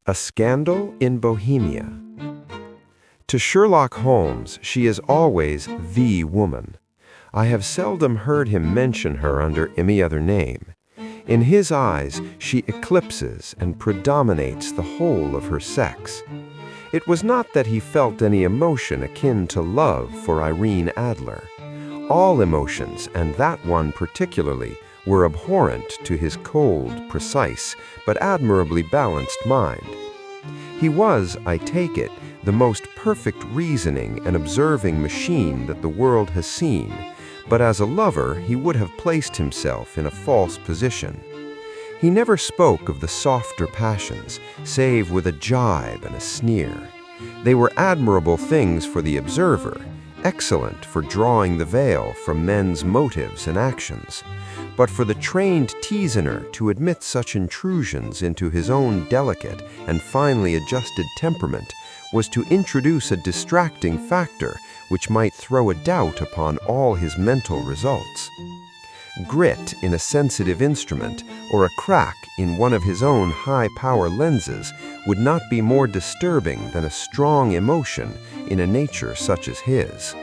A Scandal in Bohemia. To Sherlock Holmes, she is always the woman. I have seldom heard him mention her under any other name. In his eyes, she eclipses and predominates the whole of her sex. It was not that he felt any emotion akin to love for Irene Adler. All emotions, and that one particularly, were abhorrent to his cold, precise, but admirably balanced mind. He was, I take it, the most perfect reasoning and observing machine that the world has seen, but as a lover he would have placed himself in a false position. He never spoke of the softer passions, save with a jibe and a sneer. They were admirable things for the observer, excellent for drawing the veil from men's motives and actions. But for the trained teasoner to admit such intrusions into his own delicate and finely adjusted temperament was to introduce a distracting factor which might throw a doubt upon all his mental results. Grit in a sensitive instrument or a crack in one of his own high-power lenses would not be more disturbing than a strong emotion in a nature such as his.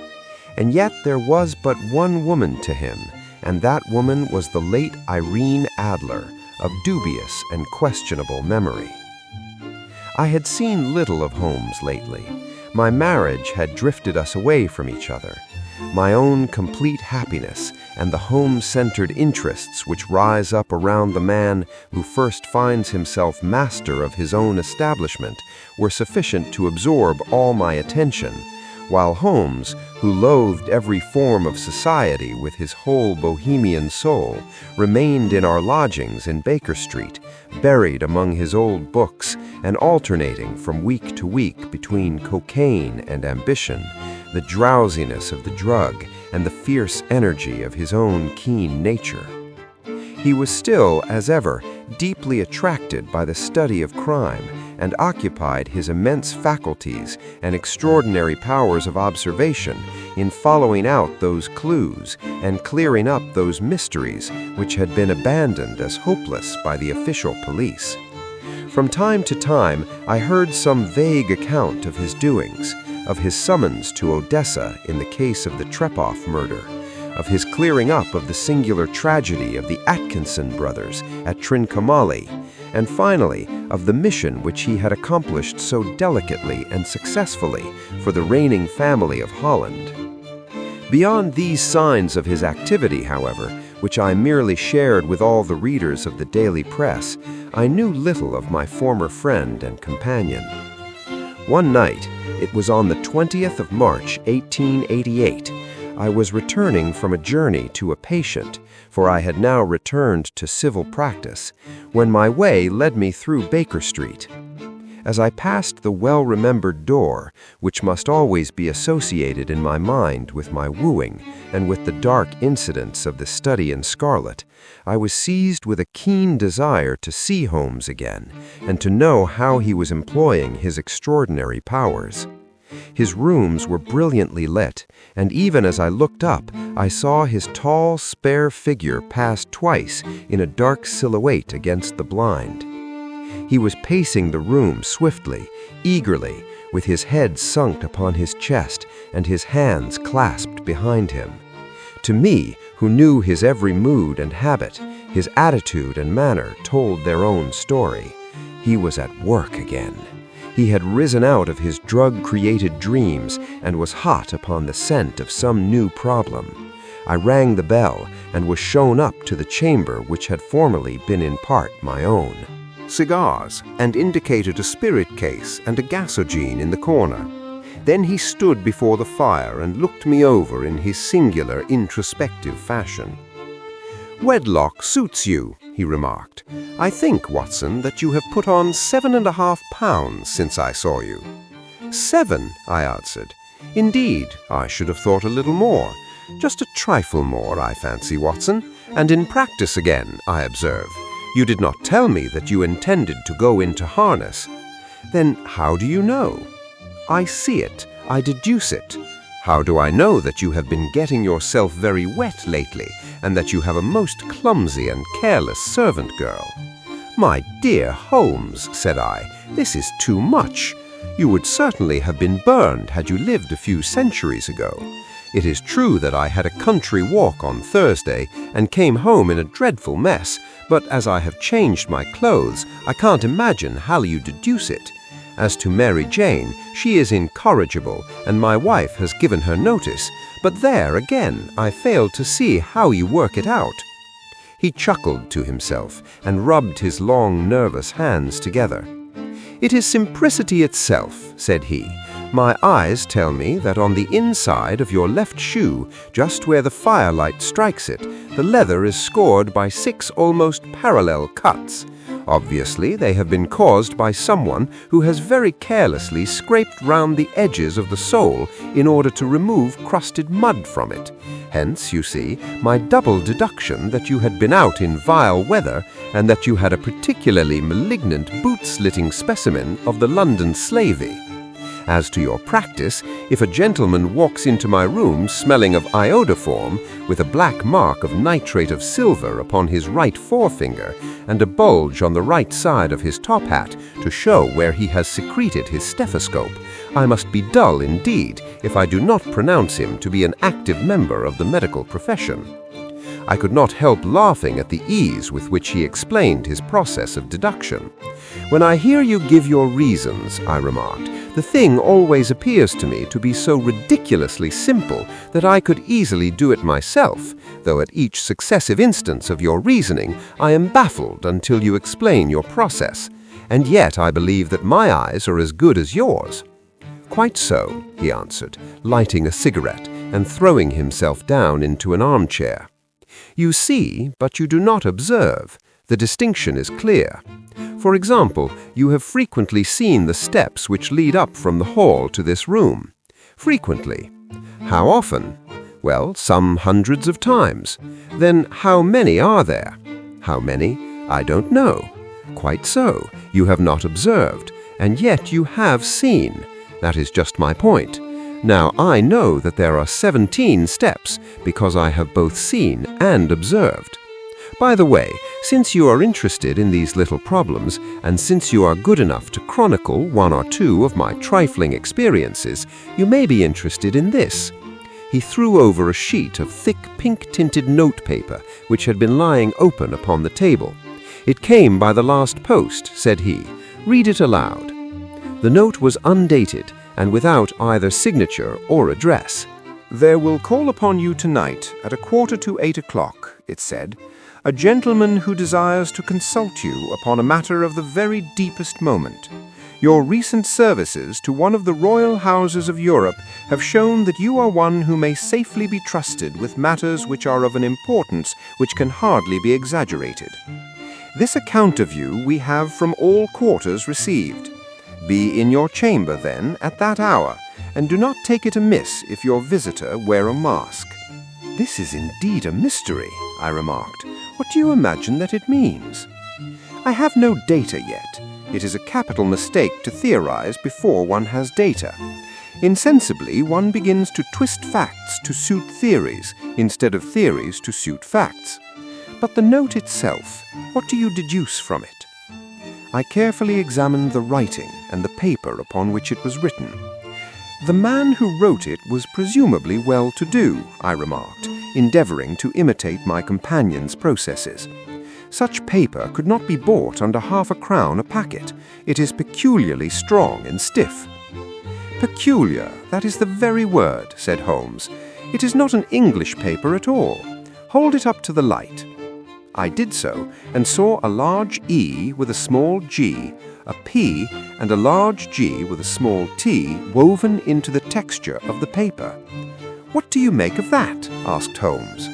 And yet there was but one woman to him, and that woman was the late Irene Adler, of dubious and questionable memory. I had seen little of Holmes lately. My marriage had drifted us away from each other. My own complete happiness and the home-centered interests which rise up around the man who first finds himself master of his own establishment were sufficient to absorb all my attention, while Holmes, who loathed every form of society with his whole Bohemian soul, remained in our lodgings in Baker Street, buried among his old books and alternating from week to week between cocaine and ambition, the drowsiness of the drug and the fierce energy of his own keen nature. He was still, as ever, deeply attracted by the study of crime and occupied his immense faculties and extraordinary powers of observation in following out those clues and clearing up those mysteries which had been abandoned as hopeless by the official police. From time to time, I heard some vague account of his doings, of his summons to Odessa in the case of the Trepoff murder, of his clearing up of the singular tragedy of the Atkinson brothers at Trincomalee, and finally of the mission which he had accomplished so delicately and successfully for the reigning family of Holland. Beyond these signs of his activity, however, which I merely shared with all the readers of the daily press, I knew little of my former friend and companion. One night, it was on the 20th of March, 1888, I was returning from a journey to a patient, for I had now returned to civil practice, when my way led me through Baker Street. As I passed the well-remembered door, which must always be associated in my mind with my wooing and with the dark incidents of the study in scarlet, I was seized with a keen desire to see Holmes again and to know how he was employing his extraordinary powers. His rooms were brilliantly lit, and even as I looked up, I saw his tall, spare figure pass twice in a dark silhouette against the blind. He was pacing the room swiftly, eagerly, with his head sunk upon his chest and his hands clasped behind him. To me, who knew his every mood and habit, his attitude and manner told their own story. He was at work again. He had risen out of his drug-created dreams and was hot upon the scent of some new problem. I rang the bell and was shown up to the chamber which had formerly been in part my own. Cigars, and indicated a spirit case and a gasogene in the corner. Then he stood before the fire and looked me over in his singular introspective fashion. "Wedlock suits you," he remarked. "I think, Watson, that you have put on 7.5 pounds since I saw you." "7," I answered. "Indeed, I should have thought a little more. Just a trifle more, I fancy, Watson. And in practice again, I observe. You did not tell me that you intended to go into harness." "Then how do you know?" "I see it. I deduce it." "How do I know that you have been getting yourself very wet lately, and that you have a most clumsy and careless servant girl?" "My dear Holmes," said I, "this is too much. You would certainly have been burned had you lived a few centuries ago. It is true that I had a country walk on Thursday and came home in a dreadful mess, but as I have changed my clothes, I can't imagine how you deduce it. As to Mary Jane, she is incorrigible, and my wife has given her notice, but there again I fail to see how you work it out." He chuckled to himself and rubbed his long, nervous hands together. "It is simplicity itself," said he. "My eyes tell me that on the inside of your left shoe, just where the firelight strikes it, the leather is scored by 6 almost parallel cuts. Obviously, they have been caused by someone who has very carelessly scraped round the edges of the sole in order to remove crusted mud from it. Hence, you see, my double deduction that you had been out in vile weather and that you had a particularly malignant boot-slitting specimen of the London slavey. As to your practice, if a gentleman walks into my room smelling of iodoform, with a black mark of nitrate of silver upon his right forefinger, and a bulge on the right side of his top hat to show where he has secreted his stethoscope, I must be dull indeed if I do not pronounce him to be an active member of the medical profession." I could not help laughing at the ease with which he explained his process of deduction. "When I hear you give your reasons," I remarked, "the thing always appears to me to be so ridiculously simple that I could easily do it myself, though at each successive instance of your reasoning I am baffled until you explain your process. And yet I believe that my eyes are as good as yours." "Quite so," he answered, lighting a cigarette and throwing himself down into an armchair. "You see, but you do not observe. The distinction is clear. For example, you have frequently seen the steps which lead up from the hall to this room. Frequently. How often? Well, some hundreds of times. Then how many are there? How many? I don't know. Quite so. You have not observed, and yet you have seen. That is just my point. Now, I know that there are 17 steps because I have both seen and observed. By the way, since you are interested in these little problems, and since you are good enough to chronicle 1 or 2 of my trifling experiences, you may be interested in this." He threw over a sheet of thick pink-tinted notepaper which had been lying open upon the table. "It came by the last post," said he. "Read it aloud." The note was undated and without either signature or address. "There will call upon you tonight at 7:45, it said, "a gentleman who desires to consult you upon a matter of the very deepest moment. Your recent services to one of the royal houses of Europe have shown that you are one who may safely be trusted with matters which are of an importance which can hardly be exaggerated. This account of you we have from all quarters received. Be in your chamber, then, at that hour, and do not take it amiss if your visitor wear a mask." "This is indeed a mystery," I remarked. "What do you imagine that it means?" "I have no data yet. It is a capital mistake to theorize before one has data. Insensibly, one begins to twist facts to suit theories, instead of theories to suit facts. But the note itself, what do you deduce from it?" I carefully examined the writing and the paper upon which it was written. "The man who wrote it was presumably well-to-do," I remarked, endeavoring to imitate my companion's processes. "Such paper could not be bought under £0.50 a packet. It is peculiarly strong and stiff." "Peculiar, that is the very word," said Holmes. "It is not an English paper at all. Hold it up to the light." I did so, and saw a large E with a small g, a P, and a large G with a small t woven into the texture of the paper. "What do you make of that?" asked Holmes.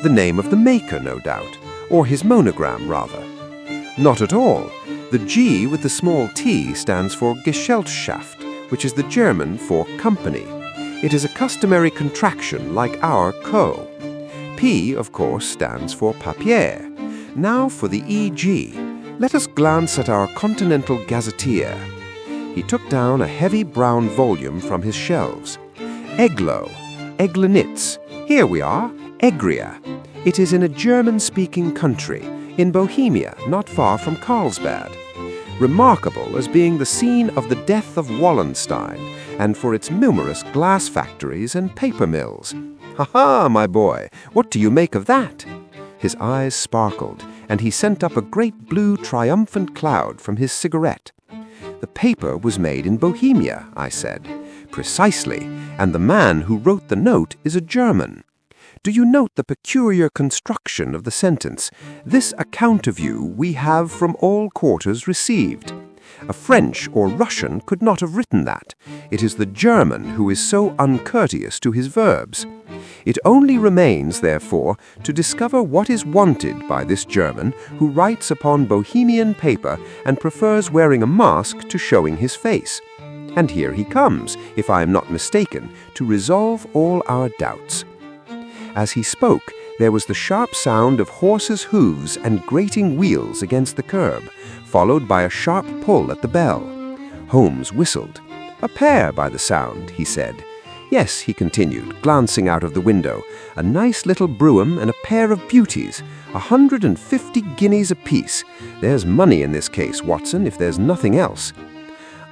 "The name of the maker, no doubt, or his monogram, rather." "Not at all. The G with the small t stands for Gesellschaft, which is the German for company. It is a customary contraction like our co. P, of course, stands for papier. Now for the EG. Let us glance at our Continental Gazetteer." He took down a heavy brown volume from his shelves. "Eglo, Eglenitz. Here we are, Egria. It is in a German-speaking country. in Bohemia, not far from Carlsbad. Remarkable as being the scene of the death of Wallenstein, and for its numerous glass factories and paper mills. Ha-ha, my boy, what do you make of that? His eyes sparkled, and he sent up a great blue triumphant cloud from his cigarette. The paper was made in Bohemia, I said. Precisely, and the man who wrote the note is a German. Do you note the peculiar construction of the sentence? This account of you we have from all quarters received. A French or Russian could not have written that. It is the German who is so uncourteous to his verbs. It only remains, therefore, to discover what is wanted by this German who writes upon Bohemian paper and prefers wearing a mask to showing his face. And here he comes, if I am not mistaken, to resolve all our doubts. As he spoke, there was the sharp sound of horses' hooves and grating wheels against the curb, followed by a sharp pull at the bell. Holmes whistled. "A pair, by the sound," he said. "Yes," he continued, glancing out of the window, "a nice little brougham and a pair of beauties, 150 guineas apiece. There's money in this case, Watson, if there's nothing else."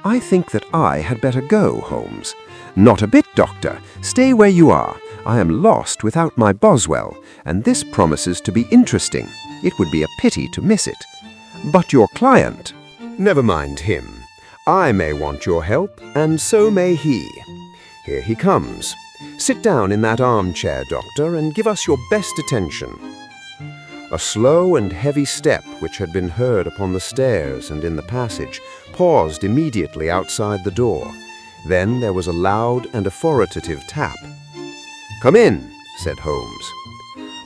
"I think that I had better go, Holmes." "Not a bit, Doctor. Stay where you are. I am lost without my Boswell, and this promises to be interesting. It would be a pity to miss it." "But your client—" "Never mind him. I may want your help, and so may he. Here he comes. Sit down in that armchair, Doctor, and give us your best attention." A slow and heavy step, which had been heard upon the stairs and in the passage, paused immediately outside the door. Then there was a loud and authoritative tap. "Come in," said Holmes.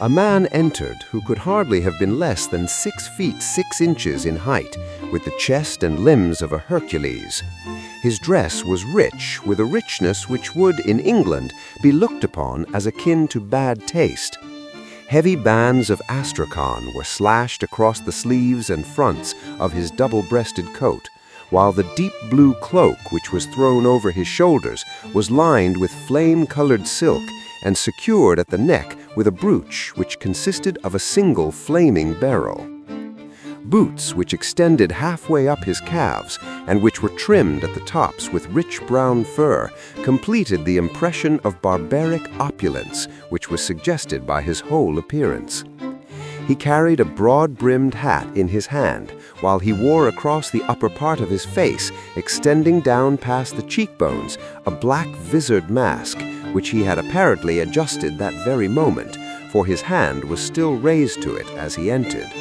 A man entered who could hardly have been less than 6 feet 6 inches in height, with the chest and limbs of a Hercules. His dress was rich, with a richness which would, in England, be looked upon as akin to bad taste. Heavy bands of astrakhan were slashed across the sleeves and fronts of his double-breasted coat, while the deep blue cloak which was thrown over his shoulders was lined with flame-colored silk and secured at the neck with a brooch which consisted of a single flaming beryl. Boots which extended halfway up his calves and which were trimmed at the tops with rich brown fur completed the impression of barbaric opulence which was suggested by his whole appearance. He carried a broad-brimmed hat in his hand, while he wore across the upper part of his face, extending down past the cheekbones, a black visored mask, which he had apparently adjusted that very moment, for his hand was still raised to it as he entered.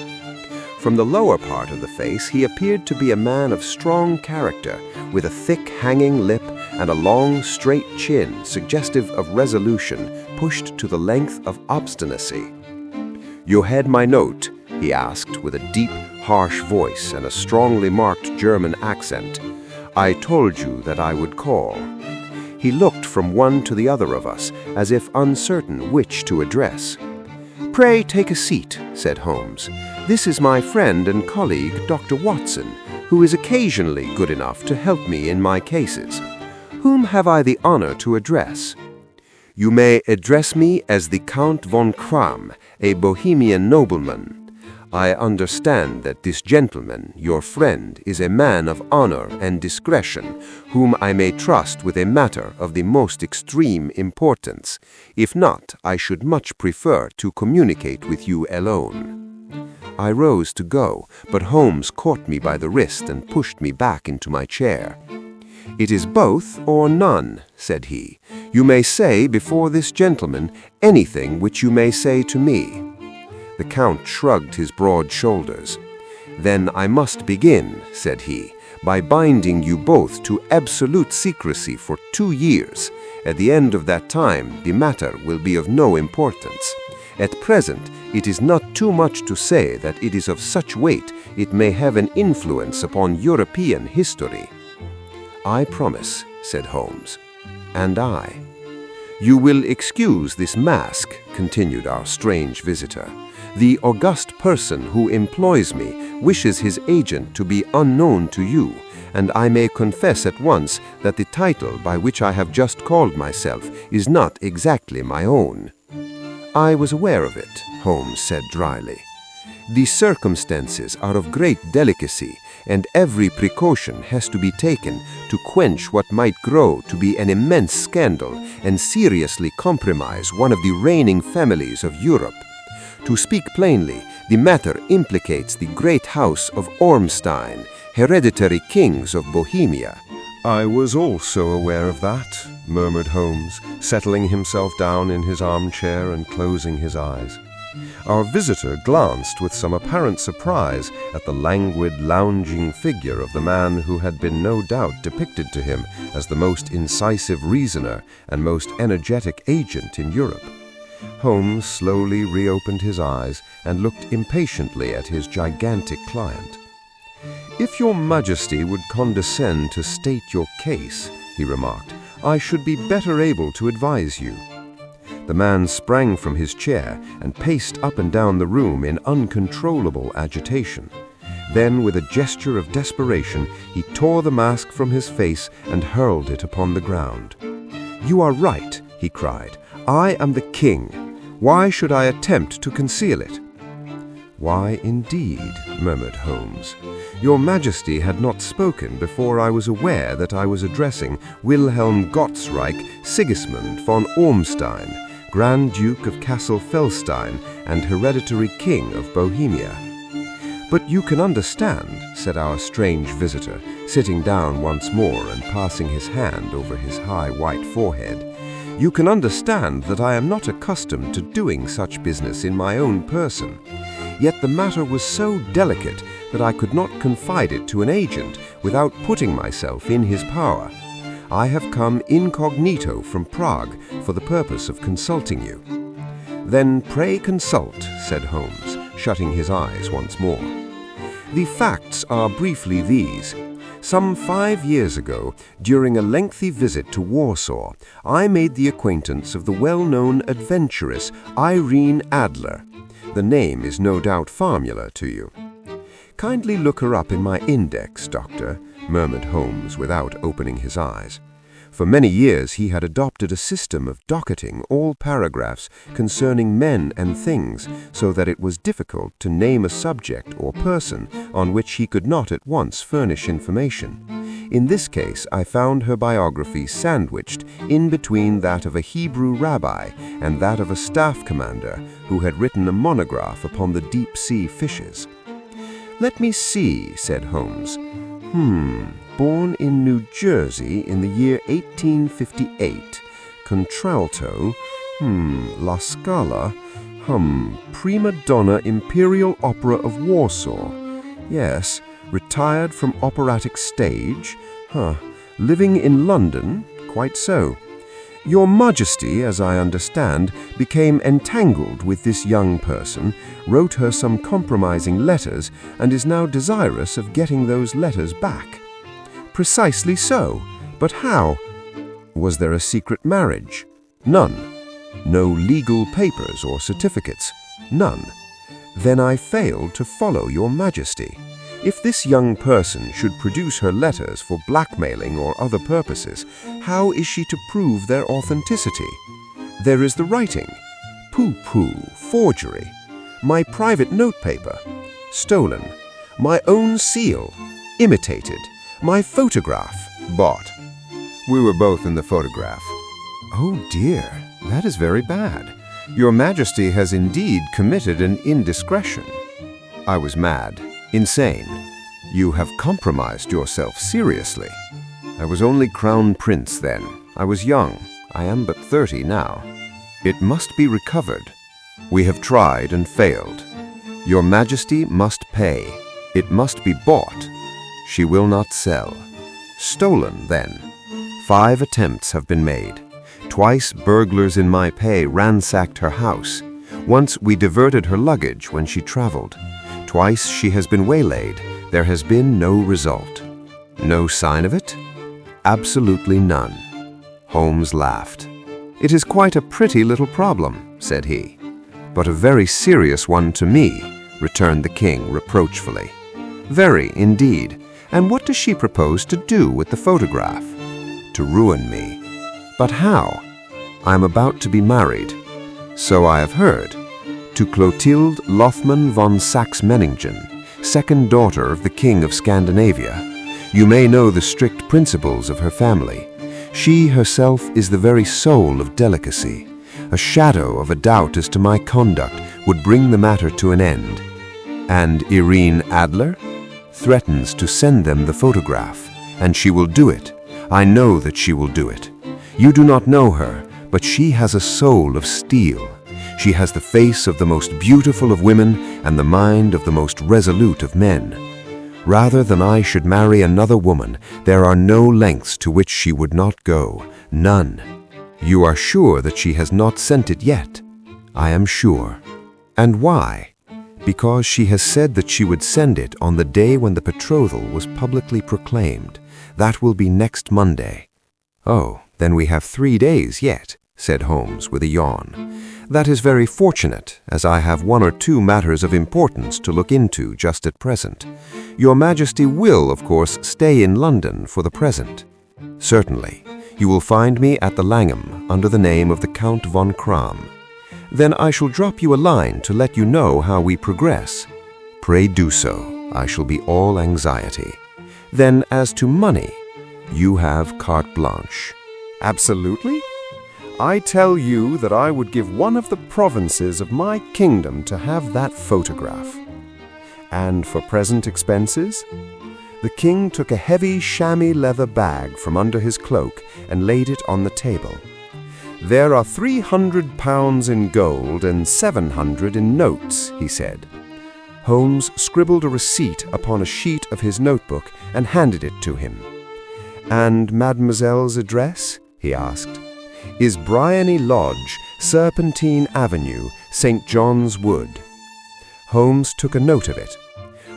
From the lower part of the face he appeared to be a man of strong character, with a thick hanging lip and a long straight chin suggestive of resolution pushed to the length of obstinacy. "You had my note?" he asked with a deep, harsh voice and a strongly marked German accent. "I told you that I would call." He looked from one to the other of us, as if uncertain which to address. "Pray take a seat," said Holmes. "This is my friend and colleague, Dr. Watson, who is occasionally good enough to help me in my cases. Whom have I the honor to address?" "You may address me as the Count von Kram, a Bohemian nobleman. I understand that this gentleman, your friend, is a man of honor and discretion, whom I may trust with a matter of the most extreme importance. If not, I should much prefer to communicate with you alone." I rose to go, but Holmes caught me by the wrist and pushed me back into my chair. "It is both or none," said he. "You may say before this gentleman anything which you may say to me." The Count shrugged his broad shoulders. "Then I must begin," said he, "by binding you both to absolute secrecy for 2 years. At the end of that time, the matter will be of no importance. At present, it is not too much to say that it is of such weight it may have an influence upon European history." "I promise," said Holmes. "And I." "You will excuse this mask," continued our strange visitor. "The august person who employs me wishes his agent to be unknown to you, and I may confess at once that the title by which I have just called myself is not exactly my own." "I was aware of it," Holmes said dryly. The circumstances are of great delicacy, and every precaution has to be taken to quench what might grow to be an immense scandal and seriously compromise one of the reigning families of Europe. To speak plainly, the matter implicates the great house of Ormstein, hereditary kings of Bohemia." "I was also aware of that," murmured Holmes, settling himself down in his armchair and closing his eyes. Our visitor glanced with some apparent surprise at the languid, lounging figure of the man who had been no doubt depicted to him as the most incisive reasoner and most energetic agent in Europe. Holmes slowly reopened his eyes and looked impatiently at his gigantic client. "If your Majesty would condescend to state your case," he remarked, "I should be better able to advise you." The man sprang from his chair and paced up and down the room in uncontrollable agitation. Then, with a gesture of desperation, he tore the mask from his face and hurled it upon the ground. "You are right," he cried. "I am the king. Why should I attempt to conceal it?" "Why, indeed," murmured Holmes. "Your Majesty had not spoken before I was aware that I was addressing Wilhelm Gottsreich Sigismund von Ormstein, Grand Duke of Cassel-Felstein and hereditary King of Bohemia." "But you can understand," said our strange visitor, sitting down once more and passing his hand over his high white forehead, "you can understand that I am not accustomed to doing such business in my own person. Yet the matter was so delicate that I could not confide it to an agent without putting myself in his power. I have come incognito from Prague for the purpose of consulting you." "Then pray consult," said Holmes, shutting his eyes once more. "The facts are briefly these. Some 5 years ago, during a lengthy visit to Warsaw, I made the acquaintance of the well-known adventuress Irene Adler. The name is no doubt familiar to you." "Kindly look her up in my index, Doctor," murmured Holmes without opening his eyes. For many years he had adopted a system of docketing all paragraphs concerning men and things, so that it was difficult to name a subject or person on which he could not at once furnish information. In this case I found her biography sandwiched in between that of a Hebrew rabbi and that of a staff commander who had written a monograph upon the deep-sea fishes. "Let me see," said Holmes. Born in New Jersey in the year 1858. Contralto. La Scala. Prima donna Imperial Opera of Warsaw. Yes. Retired from operatic stage. Living in London. Quite so. Your Majesty, as I understand, became entangled with this young person, wrote her some compromising letters, and is now desirous of getting those letters back." "Precisely so. But how? Was there a secret marriage?" "None." "No legal papers or certificates?" "None." "Then I failed to follow your Majesty. If this young person should produce her letters for blackmailing or other purposes, how is she to prove their authenticity? There is the writing. Pooh, forgery. My private notepaper. Stolen. My own seal. Imitated. My photograph. Bought." "We were both in the photograph." "Oh dear, that is very bad. Your Majesty has indeed committed an indiscretion." "I was mad. Insane. You have compromised yourself seriously." "I was only Crown Prince then. I was young. I am but 30 now." "It must be recovered." "We have tried and failed. Your Majesty must pay. It must be bought. She will not sell." "Stolen, then." 5 attempts have been made. Twice burglars in my pay ransacked her house. Once we diverted her luggage when she traveled. Twice she has been waylaid. There has been no result." "No sign of it?" "Absolutely none." Holmes laughed. "It is quite a pretty little problem," said he. "But a very serious one to me," returned the king reproachfully. "Very, indeed. And what does she propose to do with the photograph?" "To ruin me." "But how?" "I am about to be married." "So I have heard." to Clotilde Lothman von Saxe-Meiningen, second daughter of the King of Scandinavia. You may know the strict principles of her family. She herself is the very soul of delicacy. A shadow of a doubt as to my conduct would bring the matter to an end. And Irene Adler threatens to send them the photograph, and she will do it. I know that she will do it. You do not know her, but she has a soul of steel. She has the face of the most beautiful of women and the mind of the most resolute of men. Rather than I should marry another woman, there are no lengths to which she would not go, none. You are sure that she has not sent it yet? I am sure. And why? Because she has said that she would send it on the day when the betrothal was publicly proclaimed. That will be next Monday. Oh, then we have 3 days yet, said Holmes with a yawn. That is very fortunate, as I have 1 or 2 matters of importance to look into just at present. Your Majesty will, of course, stay in London for the present. Certainly. You will find me at the Langham under the name of the Count von Kram. Then I shall drop you a line to let you know how we progress. Pray do so. I shall be all anxiety. Then as to money, you have carte blanche. Absolutely. I tell you that I would give one of the provinces of my kingdom to have that photograph. And for present expenses? The king took a heavy chamois leather bag from under his cloak and laid it on the table. There are 300 pounds in gold and 700 in notes, he said. Holmes scribbled a receipt upon a sheet of his notebook and handed it to him. And Mademoiselle's address? He asked. Is Briony Lodge, Serpentine Avenue, St. John's Wood. Holmes took a note of it.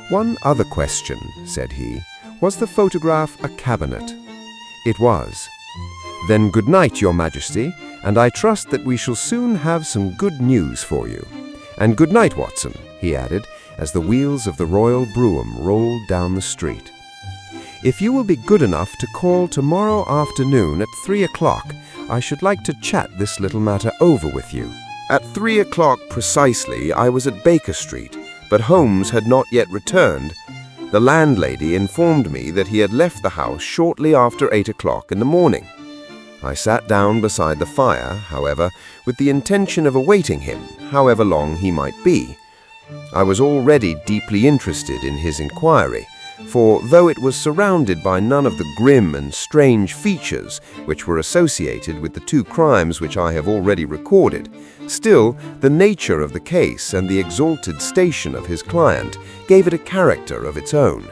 One other question, said he. Was the photograph a cabinet? It was. Then good night, Your Majesty, and I trust that we shall soon have some good news for you. And good night, Watson, he added, as the wheels of the royal brougham rolled down the street. If you will be good enough to call tomorrow afternoon at 3 o'clock, I should like to chat this little matter over with you. At 3 o'clock precisely, I was at Baker Street, but Holmes had not yet returned. The landlady informed me that he had left the house shortly after 8 o'clock in the morning. I sat down beside the fire, however, with the intention of awaiting him, however long he might be. I was already deeply interested in his inquiry, for though it was surrounded by none of the grim and strange features which were associated with the 2 crimes which I have already recorded, still the nature of the case and the exalted station of his client gave it a character of its own.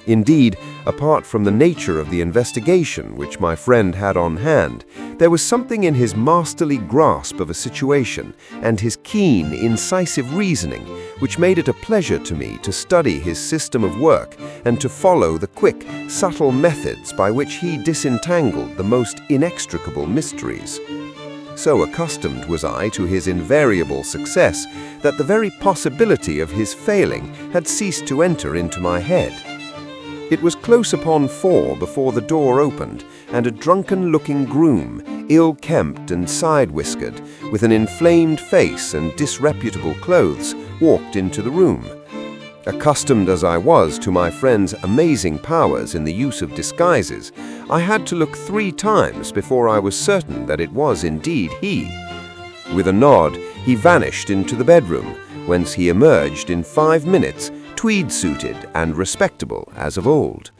Indeed, apart from the nature of the investigation which my friend had on hand, there was something in his masterly grasp of a situation and his keen, incisive reasoning which made it a pleasure to me to study his system of work and to follow the quick, subtle methods by which he disentangled the most inextricable mysteries. So accustomed was I to his invariable success that the very possibility of his failing had ceased to enter into my head. It was close upon 4 before the door opened, and a drunken-looking groom, ill-kempt and side-whiskered, with an inflamed face and disreputable clothes, walked into the room. Accustomed as I was to my friend's amazing powers in the use of disguises, I had to look 3 times before I was certain that it was indeed he. With a nod, he vanished into the bedroom, whence he emerged in 5 minutes, tweed-suited and respectable as of old.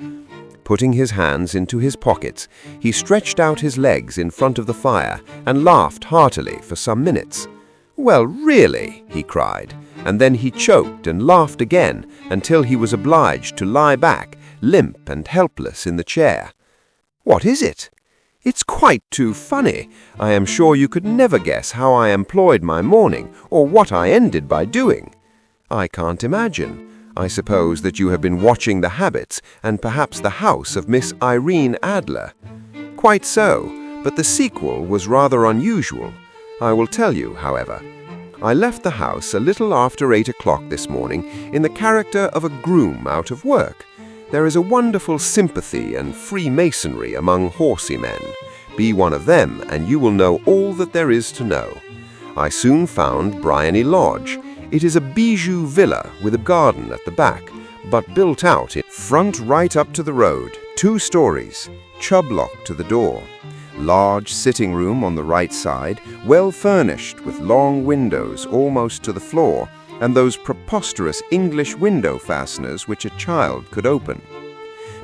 Putting his hands into his pockets, he stretched out his legs in front of the fire and laughed heartily for some minutes. "Well, really," he cried, and then he choked and laughed again until he was obliged to lie back, limp and helpless in the chair. "What is it? It's quite too funny. I am sure you could never guess how I employed my morning or what I ended by doing. I can't imagine. I suppose that you have been watching the habits and perhaps the house of Miss Irene Adler. Quite so, but the sequel was rather unusual. I will tell you, however. I left the house a little after 8 o'clock this morning in the character of a groom out of work. There is a wonderful sympathy and freemasonry among horsey men. Be one of them, and you will know all that there is to know. I soon found Briony Lodge. It is a bijou villa with a garden at the back, but built out in front right up to the road, 2 stories, chub lock to the door. Large sitting room on the right side, well furnished with long windows almost to the floor, and those preposterous English window fasteners which a child could open.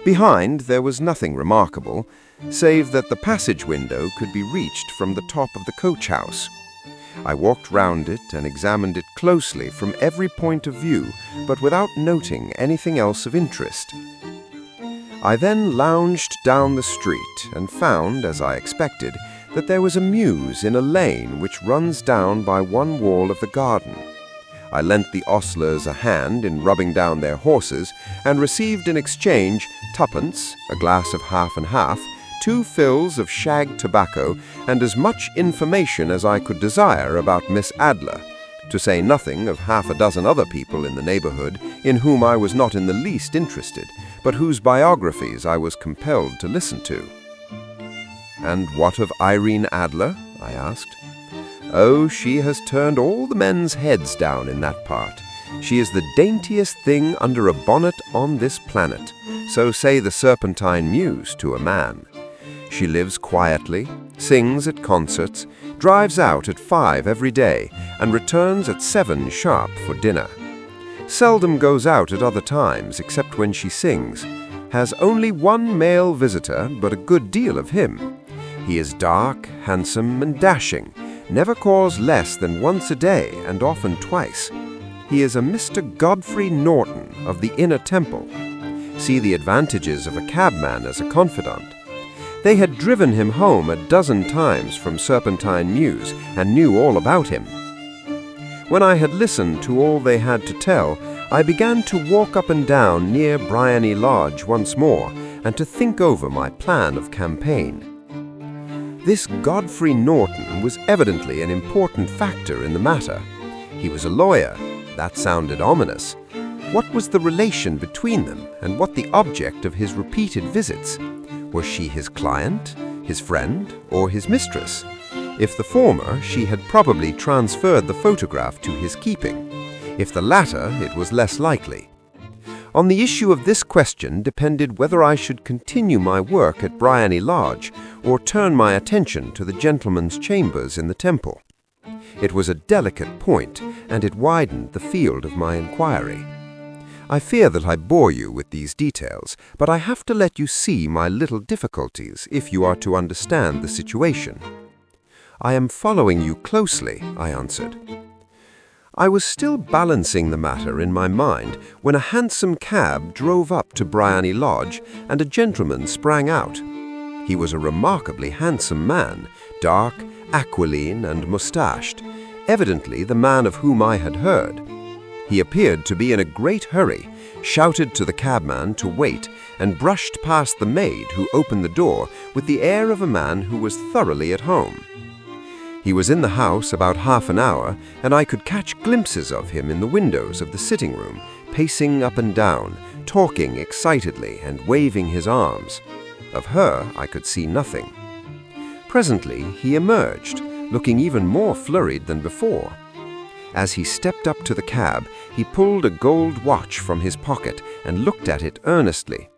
Behind there was nothing remarkable, save that the passage window could be reached from the top of the coach house. I walked round it and examined it closely from every point of view, but without noting anything else of interest. I then lounged down the street and found, as I expected, that there was a mews in a lane which runs down by one wall of the garden. I lent the ostlers a hand in rubbing down their horses, and received in exchange 2pence, a glass of half and half, 2 fills of shag tobacco, and as much information as I could desire about Miss Adler, to say nothing of half a dozen other people in the neighborhood in whom I was not in the least interested, but whose biographies I was compelled to listen to. "And what of Irene Adler?" I asked. "Oh, she has turned all the men's heads down in that part. She is the daintiest thing under a bonnet on this planet, so say the Serpentine Mews to a man. She lives quietly, sings at concerts, drives out at 5 every day, and returns at 7 sharp for dinner. Seldom goes out at other times except when she sings. Has only 1 male visitor, but a good deal of him. He is dark, handsome, and dashing, never calls less than once a day, and often twice. He is a Mr. Godfrey Norton of the Inner Temple. See the advantages of a cabman as a confidant. They had driven him home a dozen times from Serpentine Mews, and knew all about him. When I had listened to all they had to tell, I began to walk up and down near Briony Lodge once more, and to think over my plan of campaign. This Godfrey Norton was evidently an important factor in the matter. He was a lawyer. That sounded ominous. What was the relation between them, and what the object of his repeated visits? Was she his client, his friend, or his mistress? If the former, she had probably transferred the photograph to his keeping. If the latter, it was less likely. On the issue of this question depended whether I should continue my work at Briony Lodge or turn my attention to the gentleman's chambers in the temple. It was a delicate point, and it widened the field of my inquiry. I fear that I bore you with these details, but I have to let you see my little difficulties if you are to understand the situation. "I am following you closely," I answered. I was still balancing the matter in my mind when a hansom cab drove up to Briony Lodge, and a gentleman sprang out. He was a remarkably handsome man, dark, aquiline, and moustached, evidently the man of whom I had heard. He appeared to be in a great hurry, shouted to the cabman to wait, and brushed past the maid who opened the door with the air of a man who was thoroughly at home. He was in the house about half an hour, and I could catch glimpses of him in the windows of the sitting room, pacing up and down, talking excitedly and waving his arms. Of her I could see nothing. Presently he emerged, looking even more flurried than before. As he stepped up to the cab, he pulled a gold watch from his pocket and looked at it earnestly.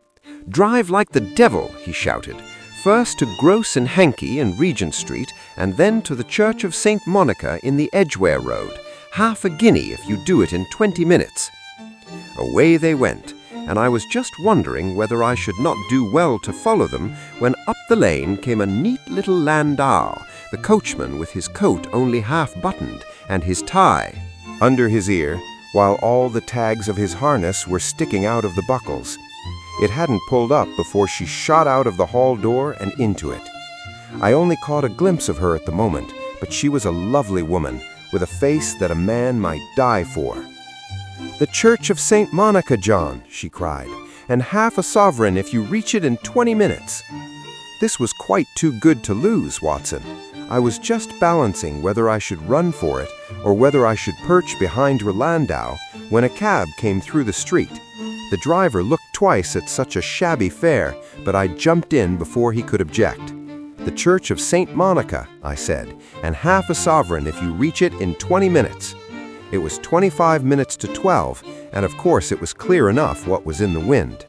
"Drive like the devil," he shouted. "First to Gross and Hankey in Regent Street, and then to the Church of St. Monica in the Edgware Road. Half a guinea if you do it in 20 minutes. Away they went, and I was just wondering whether I should not do well to follow them, when up the lane came a neat little landau, the coachman with his coat only half buttoned, and his tie under his ear, while all the tags of his harness were sticking out of the buckles. It hadn't pulled up before she shot out of the hall door and into it. I only caught a glimpse of her at the moment, but she was a lovely woman, with a face that a man might die for. "The Church of St. Monica, John," she cried, "and half a sovereign if you reach it in 20 minutes. This was quite too good to lose, Watson. I was just balancing whether I should run for it or whether I should perch behind her landau when a cab came through the street. The driver looked twice at such a shabby fare, but I jumped in before he could object. "The Church of St. Monica," I said, "and half a sovereign if you reach it in 20 minutes. It was 25 minutes to 12, and of course it was clear enough what was in the wind.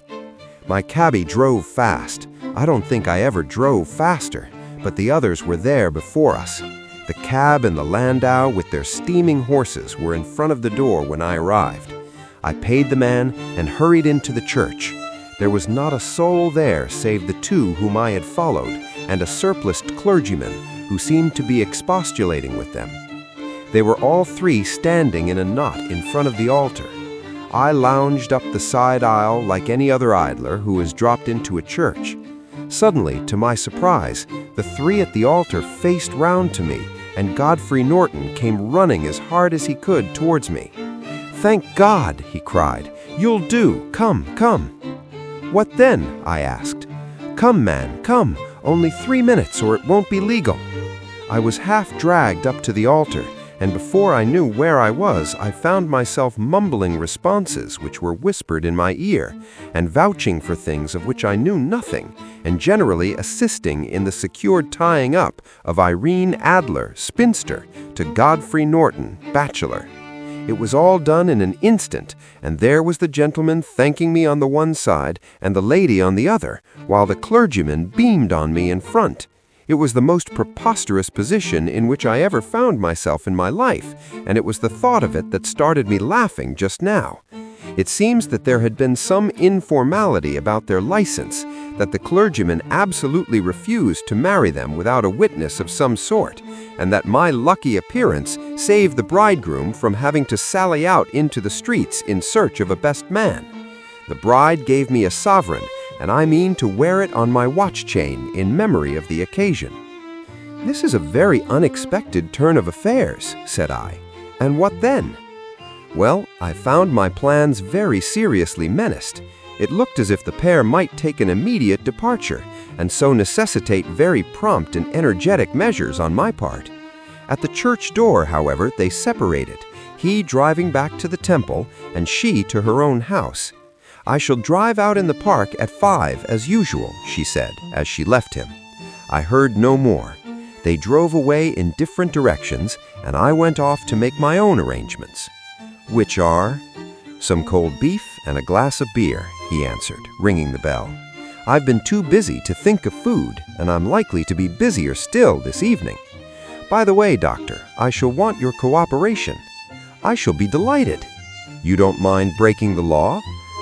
My cabbie drove fast. I don't think I ever drove faster, but the others were there before us. The cab and the landau with their steaming horses were in front of the door when I arrived. I paid the man and hurried into the church. There was not a soul there save the two whom I had followed and a surpliced clergyman who seemed to be expostulating with them. They were all three standing in a knot in front of the altar. I lounged up the side aisle like any other idler who has dropped into a church. Suddenly, to my surprise, the three at the altar faced round to me, and Godfrey Norton came running as hard as he could towards me. "Thank God!" he cried. "You'll do! Come, come!" "What then?" I asked. "Come, man, come! Only 3 minutes, or it won't be legal." I was half dragged up to the altar, and before I knew where I was, I found myself mumbling responses which were whispered in my ear, and vouching for things of which I knew nothing, and generally assisting in the secured tying up of Irene Adler, spinster, to Godfrey Norton, bachelor. It was all done in an instant, and there was the gentleman thanking me on the one side and the lady on the other, while the clergyman beamed on me in front. It was the most preposterous position in which I ever found myself in my life, and it was the thought of it that started me laughing just now. It seems that there had been some informality about their license, that the clergyman absolutely refused to marry them without a witness of some sort, and that my lucky appearance saved the bridegroom from having to sally out into the streets in search of a best man. The bride gave me a sovereign, and I mean to wear it on my watch chain in memory of the occasion. "This is a very unexpected turn of affairs," said I. "And what then?" "Well, I found my plans very seriously menaced. It looked as if the pair might take an immediate departure, and so necessitate very prompt and energetic measures on my part. At the church door, however, they separated, he driving back to the temple, and she to her own house. "I shall drive out in the park at 5 as usual," she said, as she left him. I heard no more. They drove away in different directions, and I went off to make my own arrangements. "Which are?" "Some cold beef and a glass of beer," he answered, ringing the bell. "I've been too busy to think of food, and I'm likely to be busier still this evening. By the way, Doctor, I shall want your cooperation." "I shall be delighted." "You don't mind breaking the law?"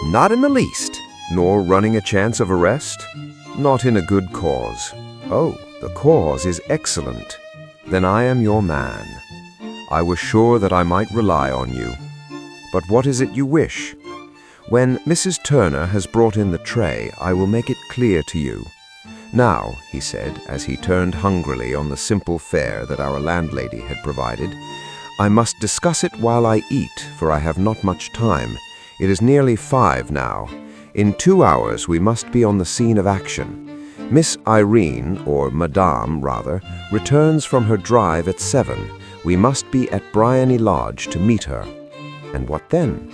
"Not in the least." Nor running a chance of arrest? "Not in a good cause." Oh, the cause is excellent. Then I am your man. I was sure that I might rely on you. But what is it you wish? When Mrs. Turner has brought in the tray, I will make it clear to you. Now," he said, as he turned hungrily on the simple fare that our landlady had provided, "I must discuss it while I eat, for I have not much time. It is nearly 5 now. In 2 hours we must be on the scene of action. Miss Irene, or Madame, rather, returns from her drive at 7. We must be at Briony Lodge to meet her." "And what then?"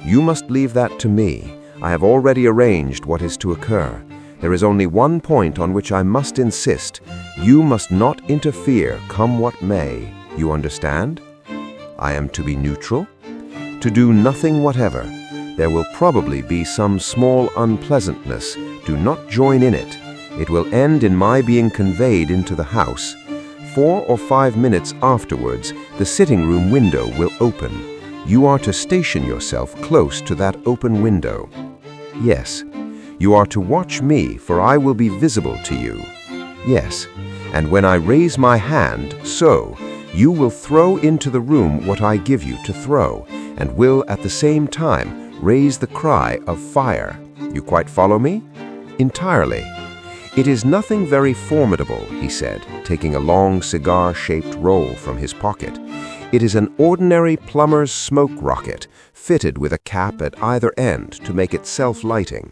"You must leave that to me. I have already arranged what is to occur. There is only one point on which I must insist. You must not interfere, come what may. You understand?" "I am to be neutral?" "To do nothing whatever. There will probably be some small unpleasantness. Do not join in it. It will end in my being conveyed into the house. 4 or 5 minutes afterwards, the sitting-room window will open. You are to station yourself close to that open window." "Yes." "You are to watch me, for I will be visible to you." "Yes." "And when I raise my hand, so, you will throw into the room what I give you to throw, and will at the same time raise the cry of fire. You quite follow me?" "Entirely." "It is nothing very formidable," he said, taking a long cigar-shaped roll from his pocket. "It is an ordinary plumber's smoke rocket, fitted with a cap at either end to make it self-lighting.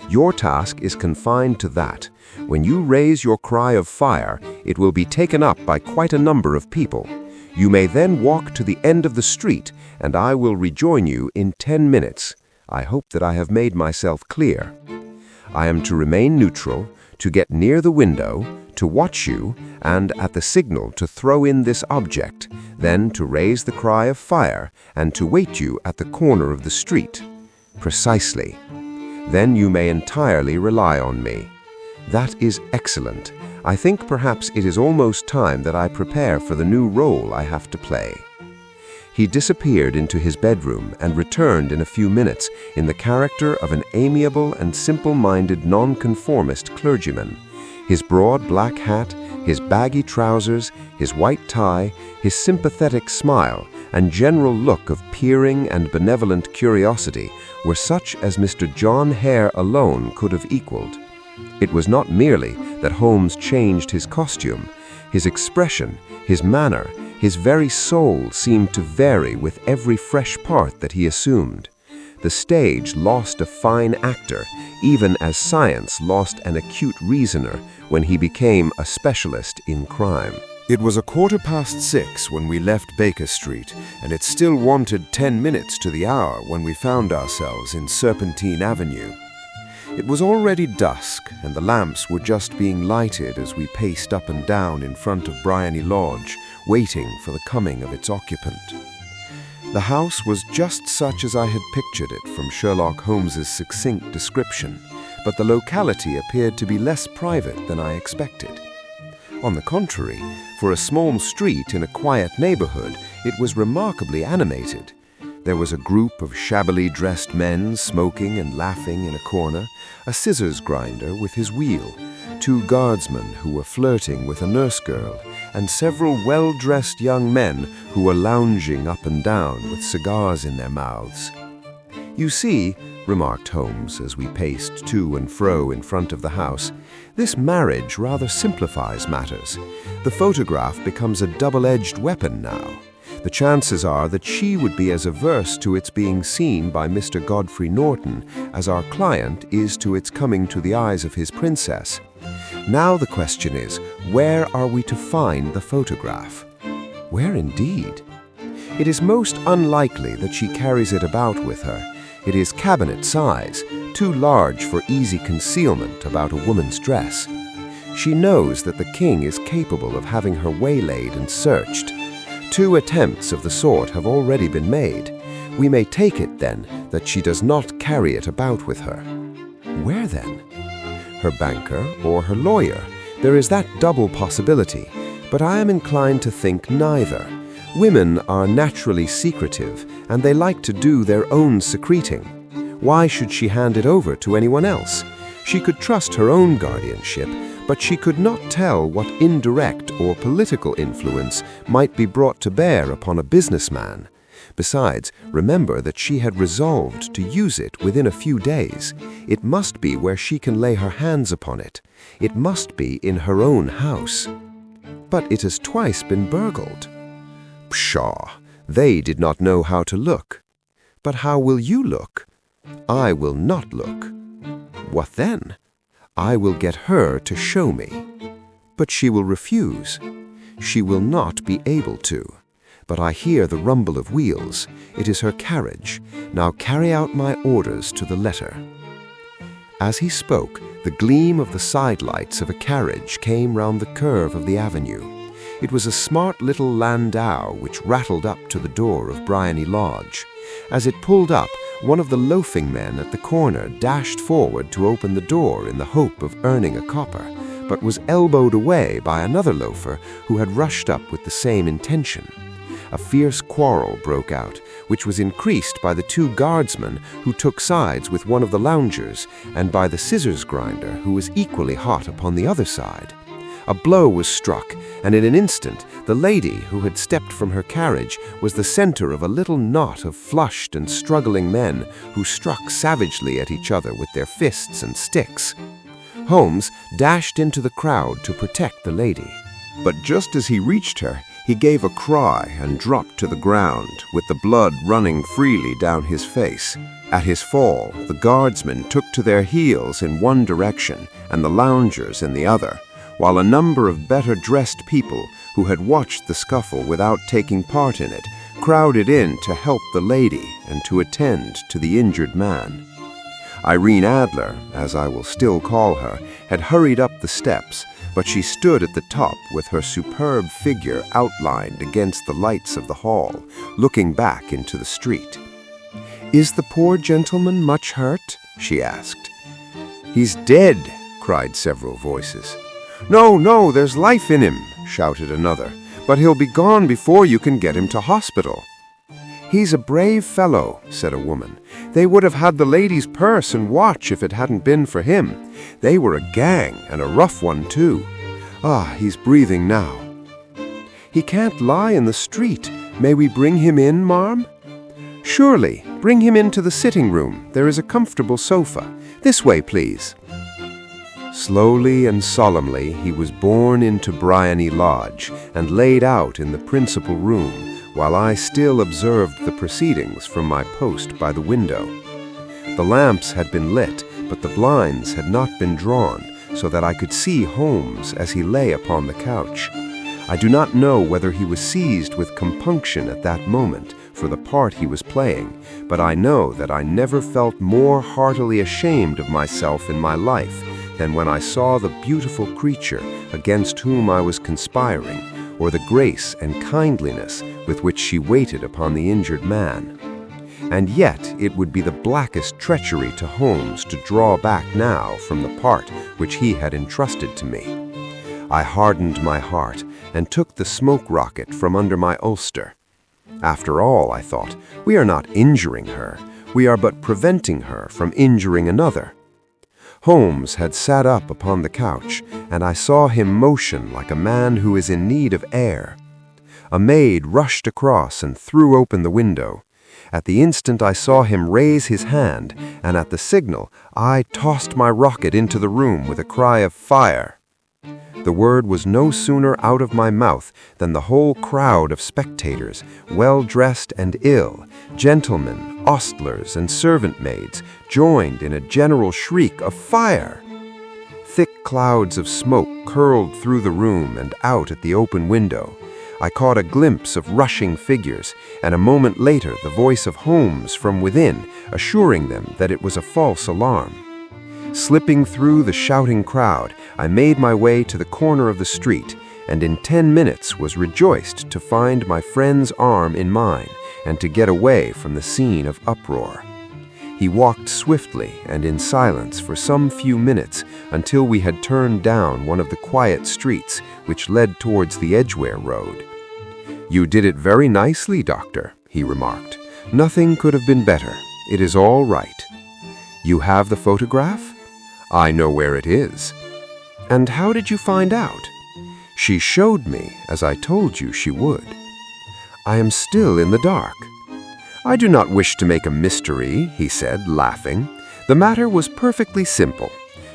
Your task is confined to that. When you raise your cry of fire, it will be taken up by quite a number of people. You may then walk to the end of the street, and I will rejoin you in 10 minutes. I hope that I have made myself clear." "I am to remain neutral, to get near the window, to watch you, and at the signal to throw in this object, then to raise the cry of fire, and to wait you at the corner of the street. Precisely. Then you may entirely rely on me. That is excellent. I think perhaps it is almost time that I prepare for the new role I have to play." He disappeared into his bedroom and returned in a few minutes in the character of an amiable and simple-minded nonconformist clergyman. His broad black hat, his baggy trousers, his white tie, his sympathetic smile, and general look of peering and benevolent curiosity were such as Mr. John Hare alone could have equaled. It was not merely that Holmes changed his costume. His expression, his manner, his very soul seemed to vary with every fresh part that he assumed. The stage lost a fine actor, even as science lost an acute reasoner when he became a specialist in crime. It was 6:15 when we left Baker Street, and it still wanted 10 minutes to the hour when we found ourselves in Serpentine Avenue. It was already dusk, and the lamps were just being lighted as we paced up and down in front of Briony Lodge, waiting for the coming of its occupant. The house was just such as I had pictured it from Sherlock Holmes's succinct description, but the locality appeared to be less private than I expected. On the contrary, for a small street in a quiet neighborhood, it was remarkably animated. There was a group of shabbily dressed men smoking and laughing in a corner, a scissors grinder with his wheel, 2 guardsmen who were flirting with a nurse girl, and several well-dressed young men who were lounging up and down with cigars in their mouths. "You see," remarked Holmes as we paced to and fro in front of the house, "this marriage rather simplifies matters. The photograph becomes a double-edged weapon now. The chances are that she would be as averse to its being seen by Mr. Godfrey Norton as our client is to its coming to the eyes of his princess. Now the question is, where are we to find the photograph?" Where indeed? It is most unlikely that she carries it about with her. It is cabinet size, too large for easy concealment about a woman's dress. She knows that the king is capable of having her waylaid and searched. 2 attempts of the sort have already been made. We may take it, then, that she does not carry it about with her. Where, then? Her banker or her lawyer? There is that double possibility, but I am inclined to think neither. Women are naturally secretive, and they like to do their own secreting. Why should she hand it over to anyone else? She could trust her own guardianship, but she could not tell what indirect or political influence might be brought to bear upon a businessman. Besides, remember that she had resolved to use it within a few days. It must be where she can lay her hands upon it. It must be in her own house. But it has twice been burgled. Pshaw! They did not know how to look. But how will you look? I will not look. What then? I will get her to show me. But she will refuse. She will not be able to. But I hear the rumble of wheels. It is her carriage. Now carry out my orders to the letter." As he spoke, the gleam of the sidelights of a carriage came round the curve of the avenue. It was a smart little landau which rattled up to the door of Briony Lodge. As it pulled up, one of the loafing men at the corner dashed forward to open the door in the hope of earning a copper, but was elbowed away by another loafer who had rushed up with the same intention. A fierce quarrel broke out, which was increased by the 2 guardsmen who took sides with one of the loungers, and by the scissors grinder who was equally hot upon the other side. A blow was struck, and in an instant the lady who had stepped from her carriage was the center of a little knot of flushed and struggling men who struck savagely at each other with their fists and sticks. Holmes dashed into the crowd to protect the lady. But just as he reached her, he gave a cry and dropped to the ground, with the blood running freely down his face. At his fall, the guardsmen took to their heels in one direction and the loungers in the other, while a number of better-dressed people who had watched the scuffle without taking part in it crowded in to help the lady and to attend to the injured man. Irene Adler, as I will still call her, had hurried up the steps, but she stood at the top with her superb figure outlined against the lights of the hall, looking back into the street. "Is the poor gentleman much hurt?" she asked. "He's dead," cried several voices. "No, no, there's life in him," shouted another, "but he'll be gone before you can get him to hospital." "He's a brave fellow," said a woman. "They would have had the lady's purse and watch if it hadn't been for him. They were a gang, and a rough one, too. Ah, he's breathing now." "He can't lie in the street. May we bring him in, marm?" "Surely. Bring him into the sitting room. There is a comfortable sofa. This way, please." Slowly and solemnly he was borne into Bryony Lodge and laid out in the principal room, while I still observed the proceedings from my post by the window. The lamps had been lit, but the blinds had not been drawn, so that I could see Holmes as he lay upon the couch. I do not know whether he was seized with compunction at that moment for the part he was playing, but I know that I never felt more heartily ashamed of myself in my life than when I saw the beautiful creature against whom I was conspiring, or the grace and kindliness with which she waited upon the injured man. And yet it would be the blackest treachery to Holmes to draw back now from the part which he had entrusted to me. I hardened my heart and took the smoke rocket from under my ulster. After all, I thought, we are not injuring her. We are but preventing her from injuring another. Holmes had sat up upon the couch, and I saw him motion like a man who is in need of air. A maid rushed across and threw open the window. At the instant I saw him raise his hand, and at the signal I tossed my rocket into the room with a cry of "Fire!" The word was no sooner out of my mouth than the whole crowd of spectators, well-dressed and ill, gentlemen, ostlers, and servant-maids, joined in a general shriek of "Fire!" Thick clouds of smoke curled through the room and out at the open window. I caught a glimpse of rushing figures, and a moment later the voice of Holmes from within, assuring them that it was a false alarm. Slipping through the shouting crowd, I made my way to the corner of the street, and in 10 minutes was rejoiced to find my friend's arm in mine, and to get away from the scene of uproar. He walked swiftly and in silence for some few minutes until we had turned down one of the quiet streets which led towards the Edgware Road. "You did it very nicely, Doctor," he remarked. "Nothing could have been better. It is all right." "You have the photograph?" "I know where it is." "And how did you find out?" "She showed me, as I told you she would." "I am still in the dark." "I do not wish to make a mystery," he said, laughing. "The matter was perfectly simple.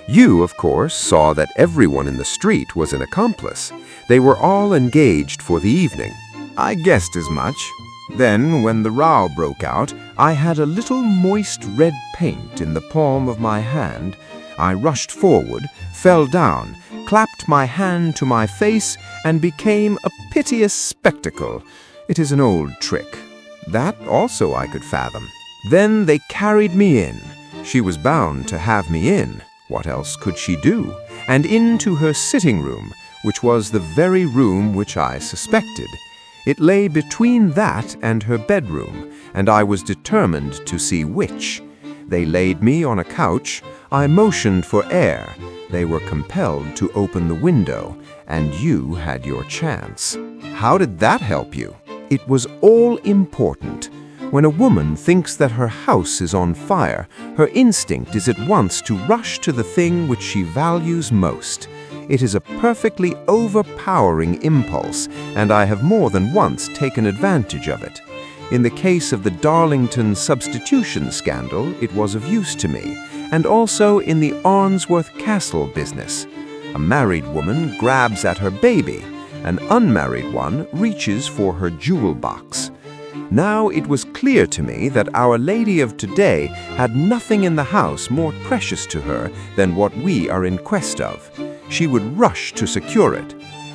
You, of course, saw that everyone in the street was an accomplice. They were all engaged for the evening." I guessed as much. Then, when the row broke out, I had a little moist red paint in the palm of my hand. I rushed forward, fell down, clapped my hand to my face, and became a piteous spectacle. It is an old trick. That also I could fathom. Then they carried me in. She was bound to have me in. What else could she do? And into her sitting room, which was the very room which I suspected. It lay between that and her bedroom, and I was determined to see which. They laid me on a couch. I motioned for air. They were compelled to open the window, and you had your chance. How did that help you? It was all important. When a woman thinks that her house is on fire, her instinct is at once to rush to the thing which she values most. It is a perfectly overpowering impulse, and I have more than once taken advantage of it. In the case of the Darlington substitution scandal, it was of use to me, and also in the Arnsworth Castle business. A married woman grabs at her baby. An unmarried one reaches for her jewel box. Now it was clear to me that Our Lady of today had nothing in the house more precious to her than what we are in quest of. She would rush to secure it.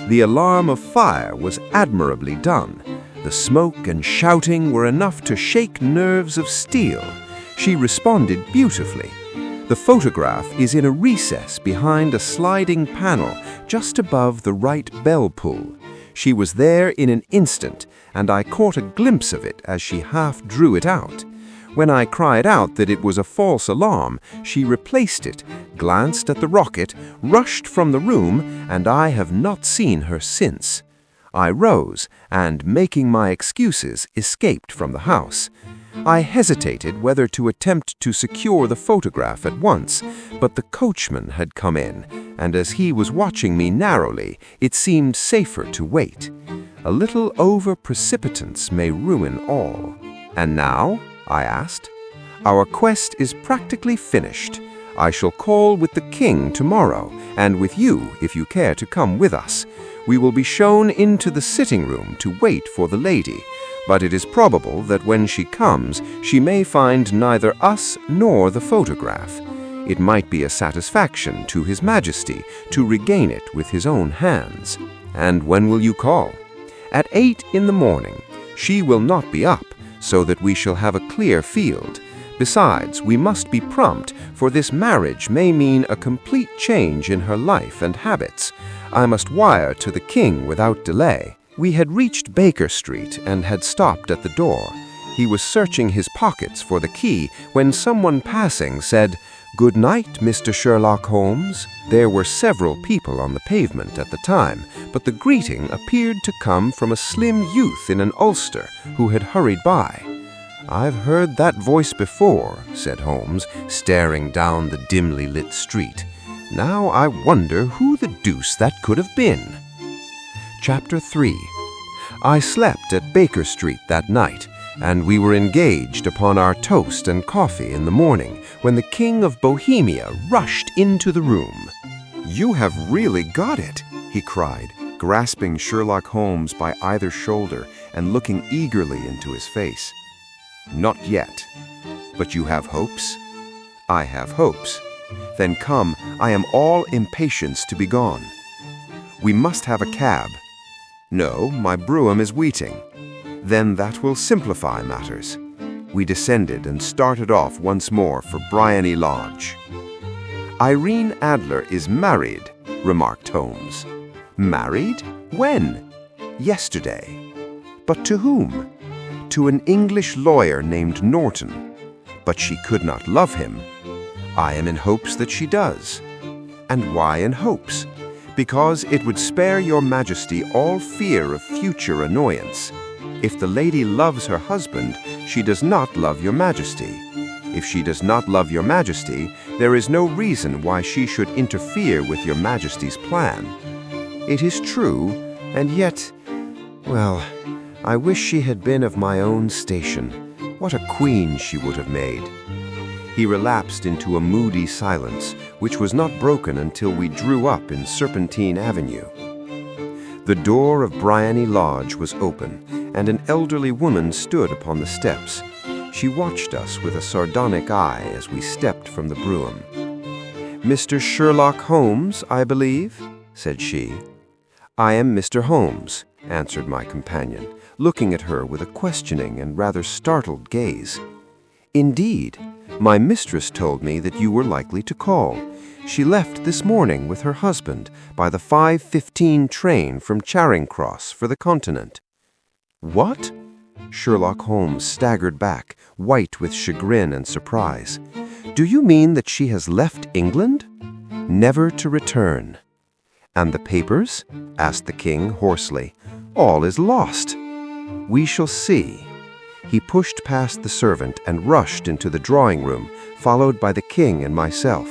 The alarm of fire was admirably done. The smoke and shouting were enough to shake nerves of steel. She responded beautifully. The photograph is in a recess behind a sliding panel just above the right bell pull. She was there in an instant, and I caught a glimpse of it as she half drew it out. When I cried out that it was a false alarm, she replaced it, glanced at the rocket, rushed from the room, and I have not seen her since. I rose and, making my excuses, escaped from the house. I hesitated whether to attempt to secure the photograph at once, but the coachman had come in, and as he was watching me narrowly, it seemed safer to wait. A little over-precipitance may ruin all. "And now?" I asked. "Our quest is practically finished. I shall call with the king tomorrow, and with you if you care to come with us. We will be shown into the sitting room to wait for the lady, but it is probable that when she comes, she may find neither us nor the photograph. It might be a satisfaction to His Majesty to regain it with his own hands." "And when will you call?" "At 8 in the morning. She will not be up, so that we shall have a clear field. Besides, we must be prompt, for this marriage may mean a complete change in her life and habits. I must wire to the king without delay." We had reached Baker Street and had stopped at the door. He was searching his pockets for the key when someone passing said, "Good night, Mr. Sherlock Holmes." There were several people on the pavement at the time, but the greeting appeared to come from a slim youth in an ulster who had hurried by. "I've heard that voice before," said Holmes, staring down the dimly lit street. "Now I wonder who the deuce that could have been." Chapter 3. I slept at Baker Street that night, and we were engaged upon our toast and coffee in the morning when the King of Bohemia rushed into the room. "You have really got it," he cried, grasping Sherlock Holmes by either shoulder and looking eagerly into his face. "Not yet. But you have hopes?" "I have hopes." "Then come, I am all impatience to be gone." "We must have a cab." "No, my brougham is waiting." "Then that will simplify matters." We descended and started off once more for Briony Lodge. "Irene Adler is married," remarked Holmes. "Married? When?" "Yesterday." "But to whom?" "To an English lawyer named Norton." "But she could not love him." "I am in hopes that she does." "And why in hopes?" "Because it would spare your Majesty all fear of future annoyance. If the lady loves her husband, she does not love your Majesty. If she does not love your Majesty, there is no reason why she should interfere with your Majesty's plan." "It is true, and yet, well, I wish she had been of my own station. What a queen she would have made." He relapsed into a moody silence, which was not broken until we drew up in Serpentine Avenue. The door of Briony Lodge was open, and an elderly woman stood upon the steps. She watched us with a sardonic eye as we stepped from the brougham. "Mr. Sherlock Holmes, I believe?" said she. "I am Mr. Holmes," answered my companion, looking at her with a questioning and rather startled gaze. "Indeed, my mistress told me that you were likely to call. She left this morning with her husband by the 5:15 train from Charing Cross for the Continent." "What?" Sherlock Holmes staggered back, white with chagrin and surprise. "Do you mean that she has left England?" "Never to return." "And the papers?" asked the king hoarsely. "All is lost." "We shall see." He pushed past the servant and rushed into the drawing room, followed by the king and myself.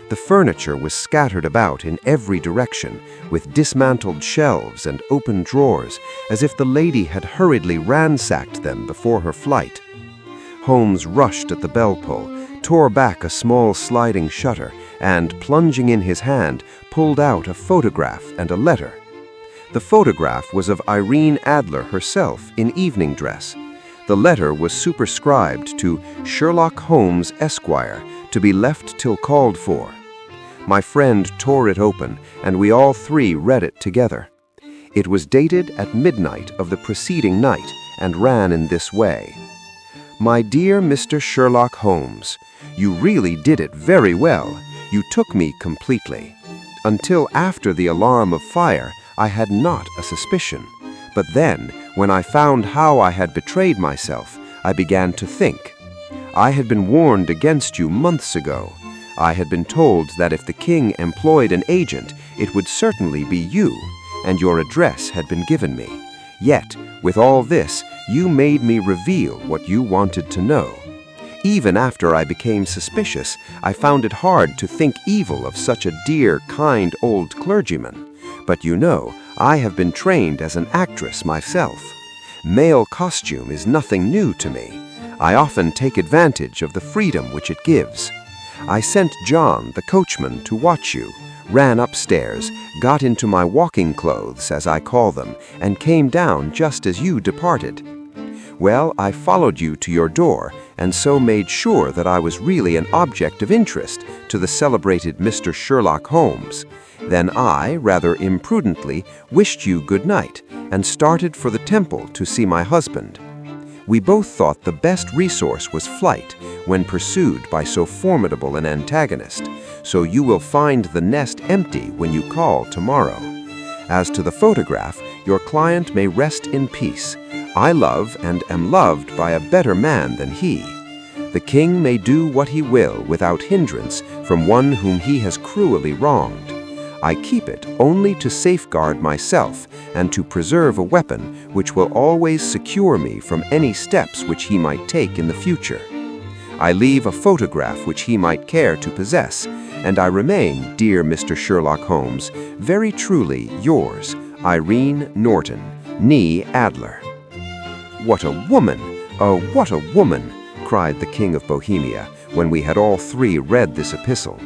The furniture was scattered about in every direction, with dismantled shelves and open drawers, as if the lady had hurriedly ransacked them before her flight. Holmes rushed at the bell-pull, tore back a small sliding shutter, and, plunging in his hand, pulled out a photograph and a letter. The photograph was of Irene Adler herself in evening dress. The letter was superscribed to Sherlock Holmes, Esquire, to be left till called for. My friend tore it open, and we all three read it together. It was dated at midnight of the preceding night, and ran in this way. "My dear Mr. Sherlock Holmes, You really did it very well. You took me completely. Until after the alarm of fire, I had not a suspicion. But then, when I found how I had betrayed myself, I began to think. I had been warned against you months ago. I had been told that if the king employed an agent, it would certainly be you, and your address had been given me. Yet, with all this, you made me reveal what you wanted to know. Even after I became suspicious, I found it hard to think evil of such a dear, kind old clergyman. But you know, I have been trained as an actress myself. Male costume is nothing new to me. I often take advantage of the freedom which it gives. I sent John, the coachman, to watch you, ran upstairs, got into my walking clothes, as I call them, and came down just as you departed. Well, I followed you to your door, and so made sure that I was really an object of interest to the celebrated Mr. Sherlock Holmes. Then I, rather imprudently, wished you good night, and started for the temple to see my husband. We both thought the best resource was flight, when pursued by so formidable an antagonist, so you will find the nest empty when you call tomorrow. As to the photograph, your client may rest in peace. I love and am loved by a better man than he. The king may do what he will without hindrance from one whom he has cruelly wronged. I keep it only to safeguard myself and to preserve a weapon which will always secure me from any steps which he might take in the future. I leave a photograph which he might care to possess, and I remain, dear Mr. Sherlock Holmes, very truly yours, Irene Norton, née Adler. What a woman! Oh, what a woman! Cried the King of Bohemia, when we had all three read this epistle.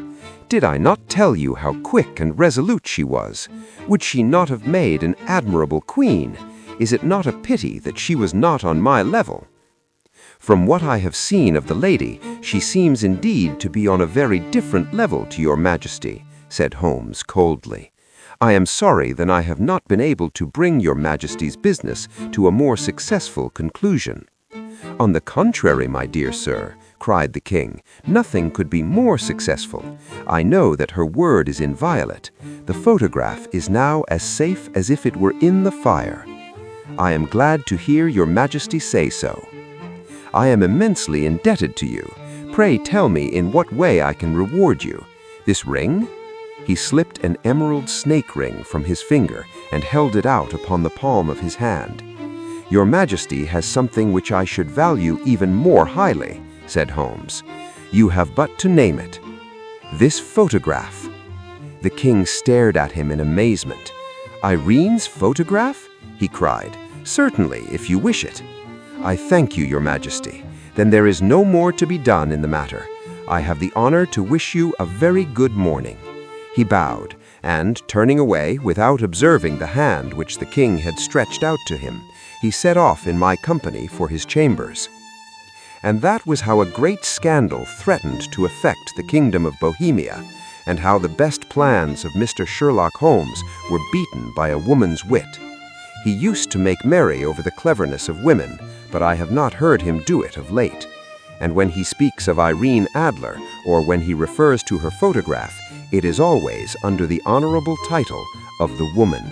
Did I not tell you how quick and resolute she was? Would she not have made an admirable queen? Is it not a pity that she was not on my level? From what I have seen of the lady, she seems indeed to be on a very different level to your Majesty, said Holmes coldly. I am sorry that I have not been able to bring your Majesty's business to a more successful conclusion. On the contrary, my dear sir, cried the king, nothing could be more successful. I know that her word is inviolate. The photograph is now as safe as if it were in the fire. I am glad to hear your Majesty say so. I am immensely indebted to you. Pray tell me in what way I can reward you. This ring? He slipped an emerald snake ring from his finger and held it out upon the palm of his hand. Your Majesty has something which I should value even more highly, said Holmes. You have but to name it. This photograph. The king stared at him in amazement. Irene's photograph? He cried. Certainly, if you wish it. I thank you, your Majesty. Then there is no more to be done in the matter. I have the honor to wish you a very good morning. He bowed, and, turning away without observing the hand which the king had stretched out to him, he set off in my company for his chambers. And that was how a great scandal threatened to affect the kingdom of Bohemia, and how the best plans of Mr. Sherlock Holmes were beaten by a woman's wit. He used to make merry over the cleverness of women, but I have not heard him do it of late. And when he speaks of Irene Adler, or when he refers to her photograph, it is always under the honorable title of the woman.